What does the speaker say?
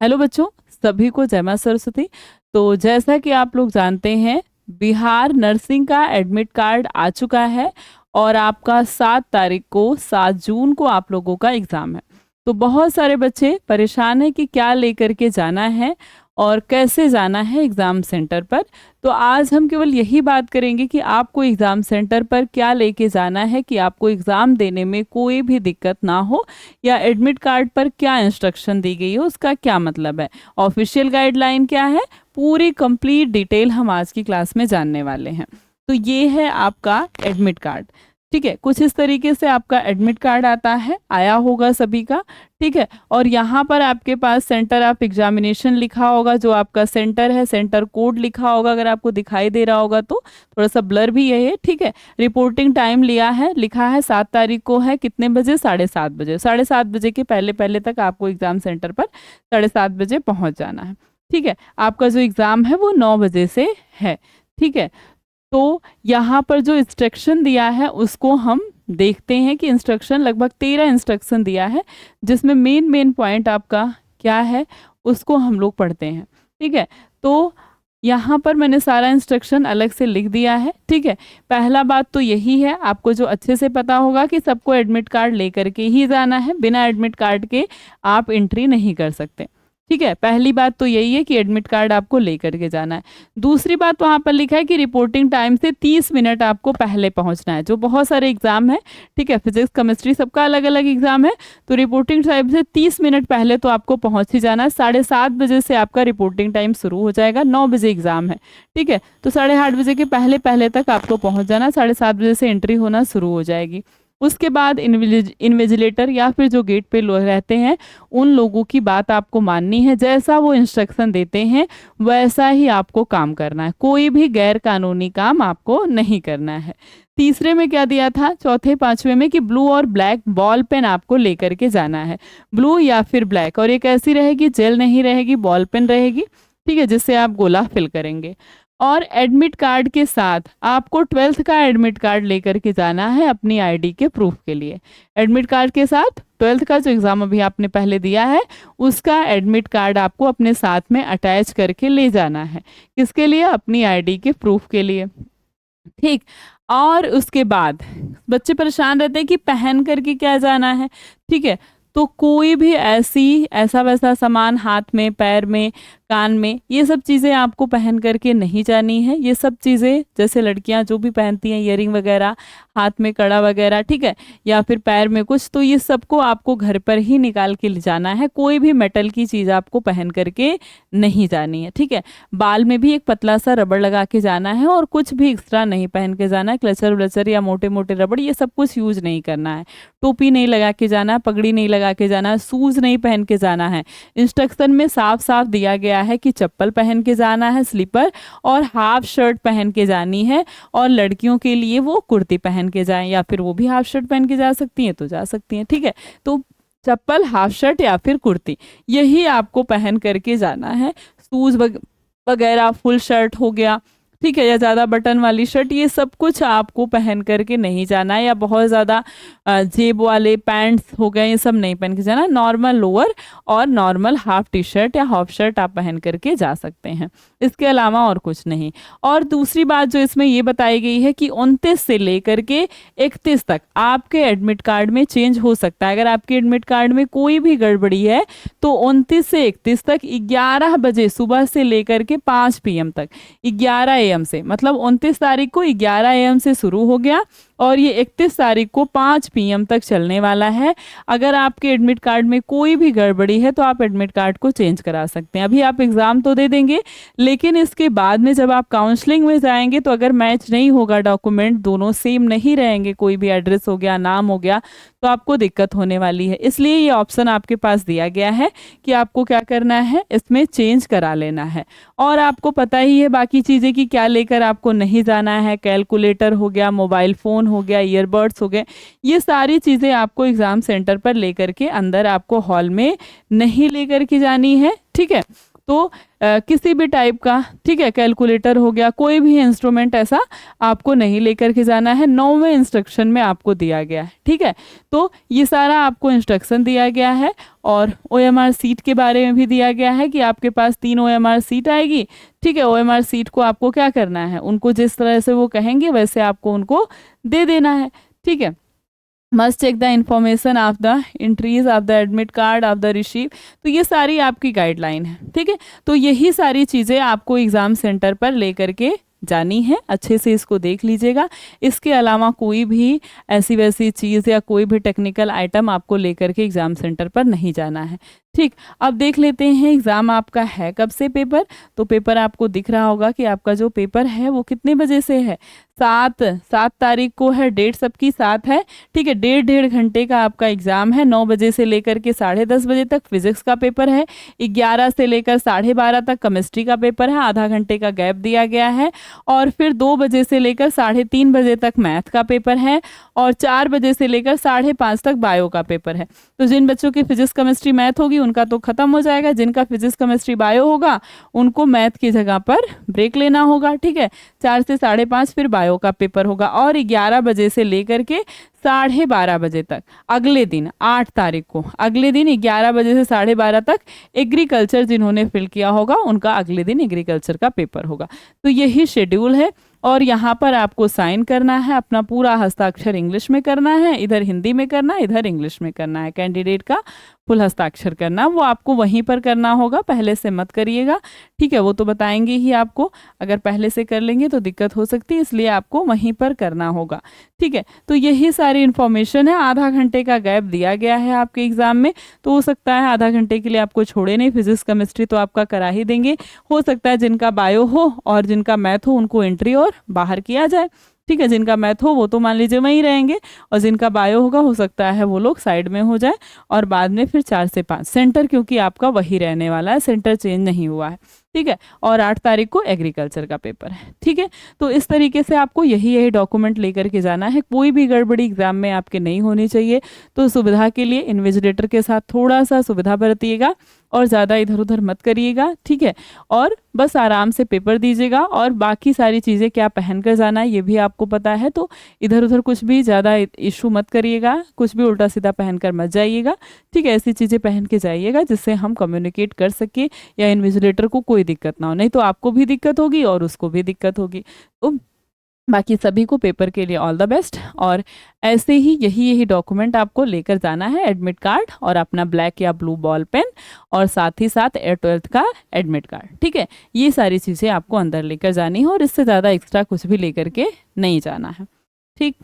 Hello बच्चों, सभी को जय मां सरस्वती। तो जैसा कि आप लोग जानते हैं, बिहार नर्सिंग का एडमिट कार्ड आ चुका है और आपका 7 तारीख को 7 जून को आप लोगों का एग्ज़ाम है। तो बहुत सारे बच्चे परेशान हैं कि क्या लेकर के जाना है और कैसे जाना है एग्ज़ाम सेंटर पर। तो आज हम केवल यही बात करेंगे कि आपको एग्ज़ाम सेंटर पर क्या लेके जाना है कि आपको एग्ज़ाम देने में कोई भी दिक्कत ना हो, या एडमिट कार्ड पर क्या इंस्ट्रक्शन दी गई है उसका क्या मतलब है, ऑफिशियल गाइडलाइन क्या है, पूरी कंप्लीट डिटेल हम आज की क्लास में जानने वाले हैं। तो ये है आपका एडमिट कार्ड। ठीक है, कुछ इस तरीके से आपका एडमिट कार्ड आता है, आया होगा सभी का। ठीक है, और यहाँ पर आपके पास सेंटर ऑफ एग्जामिनेशन लिखा होगा, जो आपका सेंटर है, सेंटर कोड लिखा होगा। अगर आपको दिखाई दे रहा होगा तो थोड़ा सा ब्लर भी है। ठीक है, रिपोर्टिंग टाइम लिया है, लिखा है 7 तारीख को है, कितने बजे? 7:30 बजे। 7:30 बजे के पहले पहले तक आपको एग्जाम सेंटर पर 7:30 बजे पहुंच जाना है। ठीक है, आपका जो एग्ज़ाम है वो 9 बजे से है। ठीक है, तो यहाँ पर जो इंस्ट्रक्शन दिया है उसको हम देखते हैं कि इंस्ट्रक्शन लगभग 13 इंस्ट्रक्शन दिया है, जिसमें मेन पॉइंट आपका क्या है उसको हम लोग पढ़ते हैं। ठीक है, तो यहाँ पर मैंने सारा इंस्ट्रक्शन अलग से लिख दिया है। ठीक है, पहला बात तो यही है, आपको जो अच्छे से पता होगा कि सबको एडमिट कार्ड लेकर के ही जाना है, बिना एडमिट कार्ड के आप एंट्री नहीं कर सकते। ठीक है, पहली बात तो यही है कि एडमिट कार्ड आपको लेकर के जाना है। दूसरी बात वहाँ पर लिखा है कि रिपोर्टिंग टाइम से 30 मिनट आपको पहले पहुँचना है। जो बहुत सारे एग्जाम है, ठीक है, फिजिक्स केमिस्ट्री सबका अलग अलग एग्जाम है, तो रिपोर्टिंग टाइम से 30 मिनट पहले तो आपको पहुँच ही जाना है। 7:30 बजे से आपका रिपोर्टिंग टाइम शुरू हो जाएगा, 9 बजे एग्जाम है। ठीक है, तो 8:30 बजे के पहले पहले तक आपको पहुँच जाना, 7:30 बजे से एंट्री होना शुरू हो जाएगी। उसके बाद इन्विजिलेटर या फिर जो गेट पे लोग रहते हैं, उन लोगों की बात आपको माननी है। जैसा वो इंस्ट्रक्शन देते हैं वैसा ही आपको काम करना है, कोई भी गैर कानूनी काम आपको नहीं करना है। तीसरे में क्या दिया था, चौथे पांचवे में, कि ब्लू और ब्लैक बॉल पेन आपको लेकर के जाना है, ब्लू या फिर ब्लैक, और एक ऐसी रहेगी, जेल नहीं रहेगी, बॉल पेन रहेगी। ठीक है, जिससे आप गोला फिल करेंगे। और एडमिट कार्ड के साथ आपको 12th का एडमिट कार्ड लेकर के जाना है अपनी आईडी के प्रूफ के लिए। एडमिट कार्ड के साथ 12th का जो एग्ज़ाम अभी आपने पहले दिया है उसका एडमिट कार्ड आपको अपने साथ में अटैच करके ले जाना है। किसके लिए? अपनी आईडी के प्रूफ के लिए। ठीक, और उसके बाद बच्चे परेशान रहते हैं कि पहन करके क्या जाना है। ठीक है, तो कोई भी ऐसा वैसा सामान हाथ में, पैर में, कान में, ये सब चीज़ें आपको पहन करके नहीं जानी है। ये सब चीज़ें जैसे लड़कियां जो भी पहनती हैं, ईयरिंग वगैरह, हाथ में कड़ा वगैरह, ठीक है, या फिर पैर में कुछ, तो ये सबको आपको घर पर ही निकाल के ले जाना है। कोई भी मेटल की चीज़ आपको पहन करके नहीं जानी है। ठीक है, बाल में भी एक पतला सा रबड़ लगा के जाना है और कुछ भी एक्स्ट्रा नहीं पहन के जाना है। क्लचर व्लचर या मोटे मोटे रबड़ ये सब कुछ यूज नहीं करना है। टोपी नहीं लगा के जाना है, पगड़ी नहीं लगा के जाना है, शूज़ नहीं पहन के जाना है। इंस्ट्रक्शन में साफ साफ दिया गया है कि चप्पल पहन के जाना है, स्लीपर, और हाफ शर्ट पहन के जानी है। और लड़कियों के लिए वो कुर्ती पहन के जाएं, या फिर वो भी हाफ शर्ट पहन के जा सकती हैं तो जा सकती हैं। ठीक है, तो चप्पल, हाफ शर्ट या फिर कुर्ती, यही आपको पहन करके जाना है। शूज़ वगैरह, फुल शर्ट हो गया, ठीक है, या ज़्यादा बटन वाली शर्ट, ये सब कुछ आपको पहन करके नहीं जाना है। या बहुत ज़्यादा जेब वाले पैंट्स हो गए, ये सब नहीं पहन के जाना। नॉर्मल लोअर और नॉर्मल हाफ टी शर्ट या हाफ शर्ट आप पहन करके जा सकते हैं, इसके अलावा और कुछ नहीं। और दूसरी बात जो इसमें ये बताई गई है कि 29 से लेकर के 31 तक आपके एडमिट कार्ड में चेंज हो सकता है। अगर आपके एडमिट कार्ड में कोई भी गड़बड़ी है तो 29 से 31 तक 11 बजे सुबह से लेकर के 5 PM तक, 11 AM से, मतलब 29 तारीख को 11 AM से शुरू हो गया और ये 31 तारीख को 5 PM तक चलने वाला है। अगर आपके एडमिट कार्ड में कोई भी गड़बड़ी है तो आप एडमिट कार्ड को चेंज करा सकते हैं। अभी आप एग्ज़ाम तो दे देंगे, लेकिन इसके बाद में जब आप काउंसलिंग में जाएंगे तो अगर मैच नहीं होगा, डॉक्यूमेंट दोनों सेम नहीं रहेंगे, कोई भी एड्रेस हो गया, नाम हो गया, तो आपको दिक्कत होने वाली है। इसलिए ये ऑप्शन आपके पास दिया गया है कि आपको क्या करना है, इसमें चेंज करा लेना है। और आपको पता ही है बाकी चीज़ें कि क्या लेकर आपको नहीं जाना है। कैलकुलेटर हो गया, मोबाइल फ़ोन हो गया, ईयरबड्स हो गए, ये सारी चीज़ें आपको एग्ज़ाम सेंटर पर लेकर के अंदर आपको हॉल में नहीं लेकर के जानी है। ठीक है, तो किसी भी टाइप का, ठीक है, कैलकुलेटर हो गया, कोई भी इंस्ट्रूमेंट ऐसा आपको नहीं लेकर के जाना है, 9वें इंस्ट्रक्शन में आपको दिया गया है, ठीक है। तो ये सारा आपको इंस्ट्रक्शन दिया गया है और OMR सीट के बारे में भी दिया गया है कि आपके पास 3 OMR सीट आएगी, ठीक है। OMR सीट को आपको क्या करना है, उनको जिस तरह से वो कहेंगे वैसे आपको उनको दे देना है, ठीक है। Must check the information of the entries of the admit card of the receive. तो ये सारी आपकी गाइडलाइन है, ठीक है। तो यही सारी चीज़ें आपको एग्ज़ाम सेंटर पर लेकर के जानी है, अच्छे से इसको देख लीजिएगा। इसके अलावा कोई भी ऐसी वैसी चीज़ या कोई भी टेक्निकल आइटम आपको लेकर के एग्ज़ाम सेंटर पर नहीं जाना है, ठीक। अब देख लेते हैं एग्ज़ाम आपका है कब से पेपर। तो पेपर आपको दिख रहा होगा कि आपका जो पेपर है वो कितने बजे से है, 7 तारीख को है, डेट सबकी 7 है, ठीक है। 1.5 घंटे का आपका एग्ज़ाम है, 9 बजे से लेकर के 10:30 बजे तक फिजिक्स का पेपर है, 11 से लेकर 12:30 तक केमिस्ट्री का पेपर है, आधा घंटे का गैप दिया गया है, और फिर 2 बजे से लेकर 3:30 बजे तक मैथ का पेपर है, और 4 बजे से लेकर 5:30 तक बायो का पेपर है। तो जिन बच्चों की फिजिक्स केमिस्ट्री मैथ होगी उनका तो खत्म हो जाएगा, जिनका फिजिक्स केमिस्ट्री बायो होगा उनको मैथ की जगह पर ब्रेक लेना होगा, ठीक है। 4 से 5:30 फिर बायो का पेपर होगा, और 11 बजे से लेकर के 12:30 बजे तक अगले दिन 8 तारीख को, अगले दिन 11 बजे से 12:30 तक एग्रीकल्चर जिन्होंने फिल किया होगा उनका अगले दिन एग्रीकल्चर का पेपर होगा। तो यही शेड्यूल है, और यहाँ पर आपको साइन करना है, अपना पूरा हस्ताक्षर इंग्लिश में करना है, इधर हिंदी में करना है, इधर इंग्लिश में करना है, कैंडिडेट का फुल हस्ताक्षर करना, वो आपको वहीं पर करना होगा, पहले से मत करिएगा, ठीक है। वो तो बताएंगे ही आपको, अगर पहले से कर लेंगे तो दिक्कत हो सकती है, इसलिए आपको वहीं पर करना होगा, ठीक है। तो यही सारी इन्फॉर्मेशन है। आधा घंटे का गैप दिया गया है आपके एग्जाम में, तो हो सकता है आधा घंटे के लिए आपको छोड़े नहीं, फिजिक्स केमिस्ट्री तो आपका करा ही देंगे, हो सकता है जिनका बायो हो और जिनका मैथ हो उनको एंट्री और बाहर किया जाए, ठीक है। जिनका मैथ हो वो तो मान लीजिए वहीं रहेंगे, और जिनका बायो होगा हो सकता है वो लोग साइड में हो जाए, और बाद में फिर 4 से 5 सेंटर, क्योंकि आपका वही रहने वाला है, सेंटर चेंज नहीं हुआ है, ठीक है। और 8 तारीख को एग्रीकल्चर का पेपर है, ठीक है। तो इस तरीके से आपको यही डॉक्यूमेंट लेकर के जाना है, कोई भी गड़बड़ी एग्जाम में आपके नहीं होनी चाहिए। तो सुविधा के लिए इन्विजिलेटर के साथ थोड़ा सा सुविधा बरतिएगा, और ज़्यादा इधर उधर मत करिएगा, ठीक है। और बस आराम से पेपर दीजिएगा, और बाकी सारी चीज़ें क्या पहन कर जाना है ये भी आपको पता है, तो इधर उधर कुछ भी ज़्यादा इशू मत करिएगा, कुछ भी उल्टा सीधा पहन कर मत जाइएगा, ठीक है। ऐसी चीज़ें पहन के जाइएगा जिससे हम कम्युनिकेट कर सके, या इन्विजिलेटर को कोई दिक्कत ना हो, नहीं तो आपको भी दिक्कत होगी और उसको भी दिक्कत होगी। तो बाकी सभी को पेपर के लिए ऑल द बेस्ट। और ऐसे ही यही डॉक्यूमेंट आपको लेकर जाना है, एडमिट कार्ड और अपना ब्लैक या ब्लू बॉल पेन, और साथ ही साथ 12th का एडमिट कार्ड, ठीक है। ये सारी चीज़ें आपको अंदर लेकर जानी है, और इससे ज़्यादा एक्स्ट्रा कुछ भी लेकर के नहीं जाना है, ठीक।